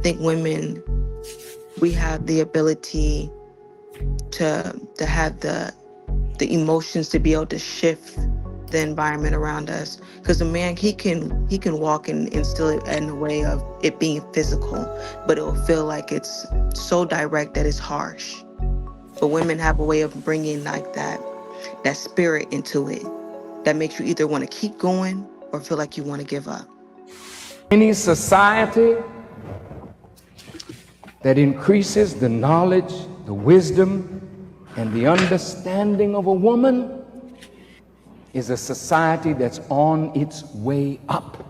think women, we have the ability to have the emotions to be able to shift the environment around us. Because a man, he can walk and instill it in a way of it being physical, but it will feel like it's so direct that it's harsh. But women have a way of bringing like that spirit into it that makes you either want to keep going or feel like you want to give up. Any society that increases the knowledge, the wisdom, and the understanding of a woman is a society that's on its way up.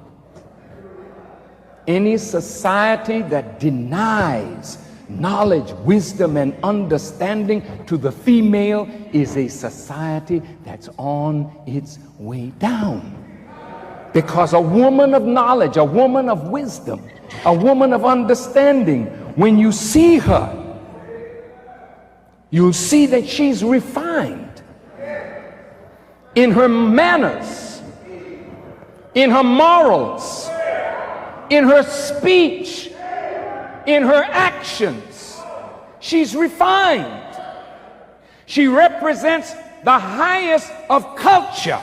Any society that denies knowledge, wisdom, and understanding to the female is a society that's on its way down. Because a woman of knowledge, a woman of wisdom, a woman of understanding, when you see her, you'll see that she's refined in her manners, in her morals, in her speech, in her actions. She's refined. She represents the highest of culture.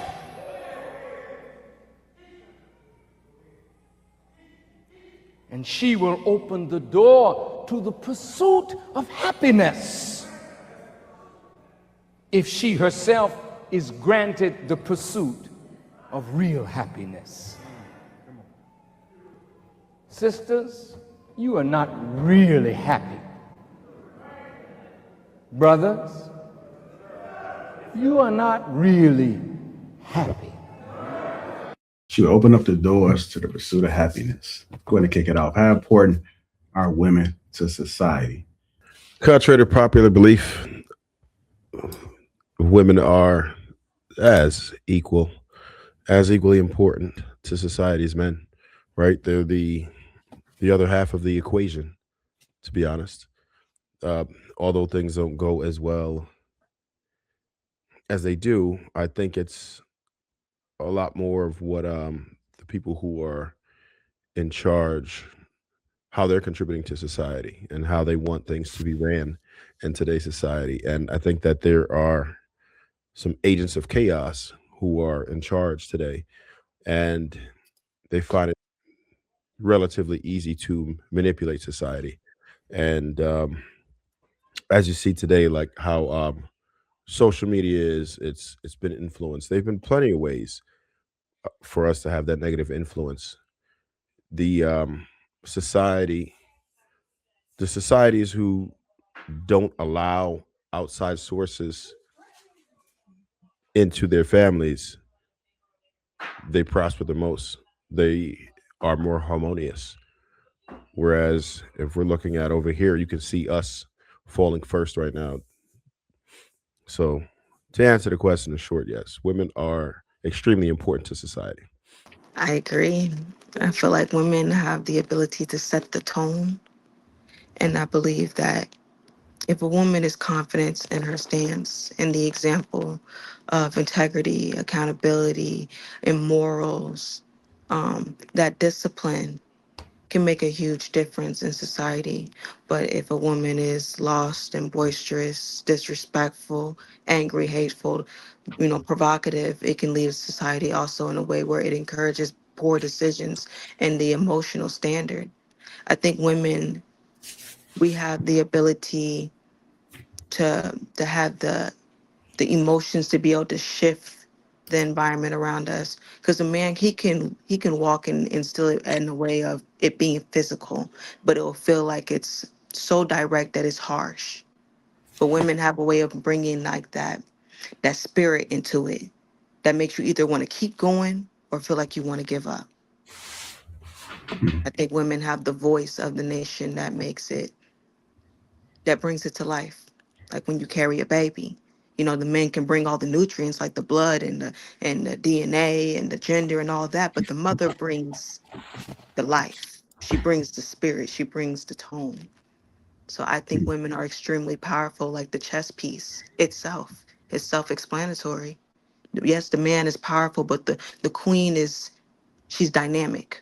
And she will open the door to the pursuit of happiness if she herself is granted the pursuit of real happiness. Sisters, you are not really happy. Brothers, you are not really happy. She will open up the doors to the pursuit of happiness. Go ahead and kick it off. How important are women to society? Contrary to popular belief, women are as equally important to society as men, right? They're the other half of the equation, to be honest. Although things don't go as well as they do, I think it's a lot more of what the people who are in charge, how they're contributing to society and how they want things to be ran in today's society. And I think that there are some agents of chaos who are in charge today, and they find it relatively easy to manipulate society. And as you see today, like how social media it's been influenced. There've been plenty of ways for us to have that negative influence. The society, the societies who don't allow outside sources into their families, they prosper the most. They are more harmonious. Whereas if we're looking at over here, you can see us falling first right now. So to answer the question in short, yes, women are extremely important to society. I agree. I feel like women have the ability to set the tone. And I believe that if a woman is confident in her stance and the example of integrity, accountability, and morals, that discipline can make a huge difference in society. But if a woman is lost and boisterous, disrespectful, angry, hateful, provocative, it can leave society also in a way where it encourages poor decisions and the emotional standard. I think women, we have the ability to have the emotions to be able to shift the environment around us. Because a man, he can walk and instill it in a way of it being physical, but it will feel like it's so direct that it's harsh. But women have a way of bringing like that spirit into it that makes you either want to keep going or feel like you want to give up. I think women have the voice of the nation that brings it to life. Like when you carry a baby, the men can bring all the nutrients like the blood and the DNA and the gender and all that, but the mother brings the life. She brings the spirit. She brings the tone. So I think women are extremely powerful, like the chess piece itself is self-explanatory. Yes, the man is powerful, but the queen she's dynamic.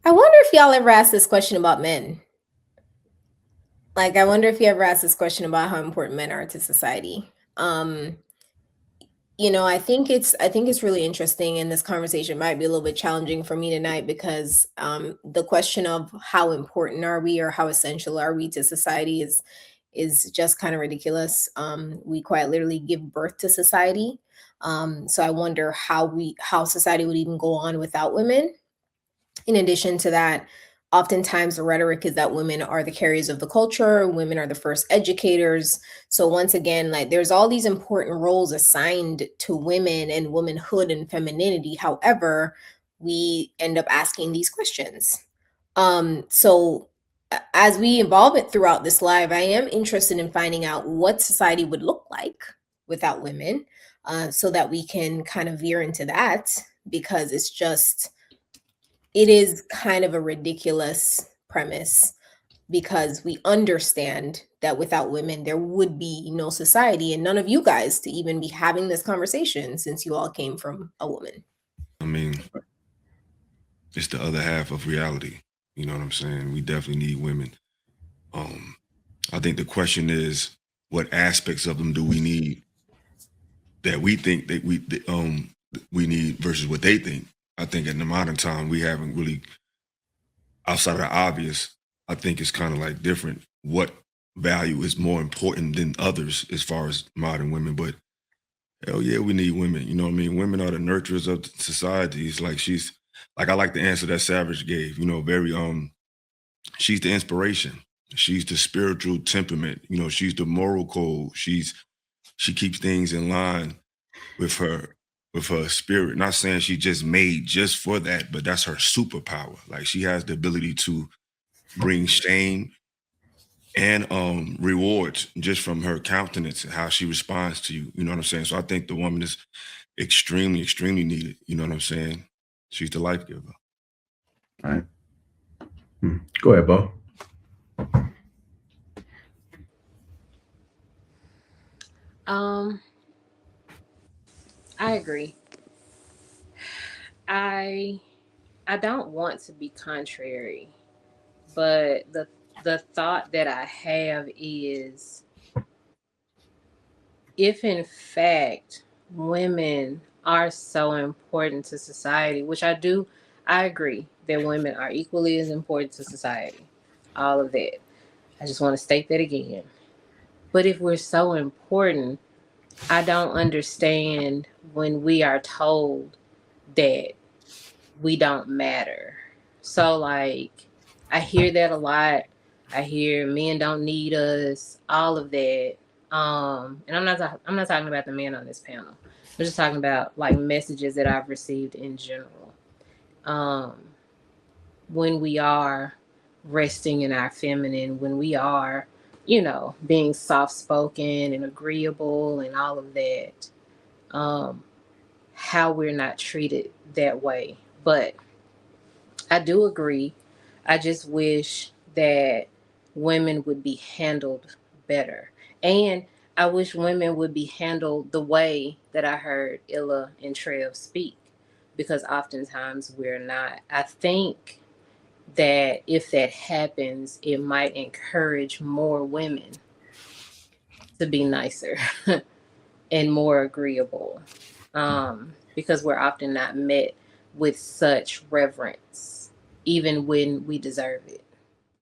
I wonder if y'all ever asked this question about men. Like, I wonder if you ever asked this question about how important men are to society. I think it's really interesting, and this conversation might be a little bit challenging for me tonight because the question of how important are we or how essential are we to society is just kind of ridiculous. We quite literally give birth to society. So I wonder how society would even go on without women. In addition to that, oftentimes the rhetoric is that women are the carriers of the culture, women are the first educators. So once again, like there's all these important roles assigned to women and womanhood and femininity. However, we end up asking these questions. As we evolve it throughout this live, I am interested in finding out what society would look like without women, so that we can kind of veer into that, because it is kind of a ridiculous premise, because we understand that without women there would be no society, and none of you guys to even be having this conversation since you all came from a woman. I mean, it's the other half of reality. You know what I'm saying? We definitely need women. I think the question is, what aspects of them do we need that we think that we need versus what they think? I think in the modern time we haven't really, outside of the obvious, I think it's kind of like different. What value is more important than others as far as modern women? But hell yeah, we need women. You know what I mean? Women are the nurturers of society. It's like I like the answer that Savage gave. You know, very she's the inspiration. She's the spiritual temperament. You know, she's the moral code. She keeps things in line with her spirit. Not saying she just made just for that, but that's her superpower. Like she has the ability to bring shame and rewards just from her countenance and how she responds to you. You know what I'm saying? So I think the woman is extremely, extremely needed. You know what I'm saying? She's the life giver. All right. Go ahead, Bo. I agree. I I don't want to be contrary, but the thought that I have is, if in fact women are so important to society, which I agree that women are equally as important to society. All of that. I just want to state that again. But if we're so important, I don't understand when we are told that we don't matter. So like I hear that a lot. I hear men don't need us, all of that. And I'm not talking about the men on this panel. I'm just talking about like messages that I've received in general. Um, when we are resting in our feminine, when we are, being soft spoken and agreeable and all of that, um, how we're not treated that way. But I do agree. I just wish that women would be handled better. And I wish women would be handled the way that I heard Illa and Trev speak, because oftentimes we're not. I think that if that happens, it might encourage more women to be nicer and more agreeable, because we're often not met with such reverence, even when we deserve it.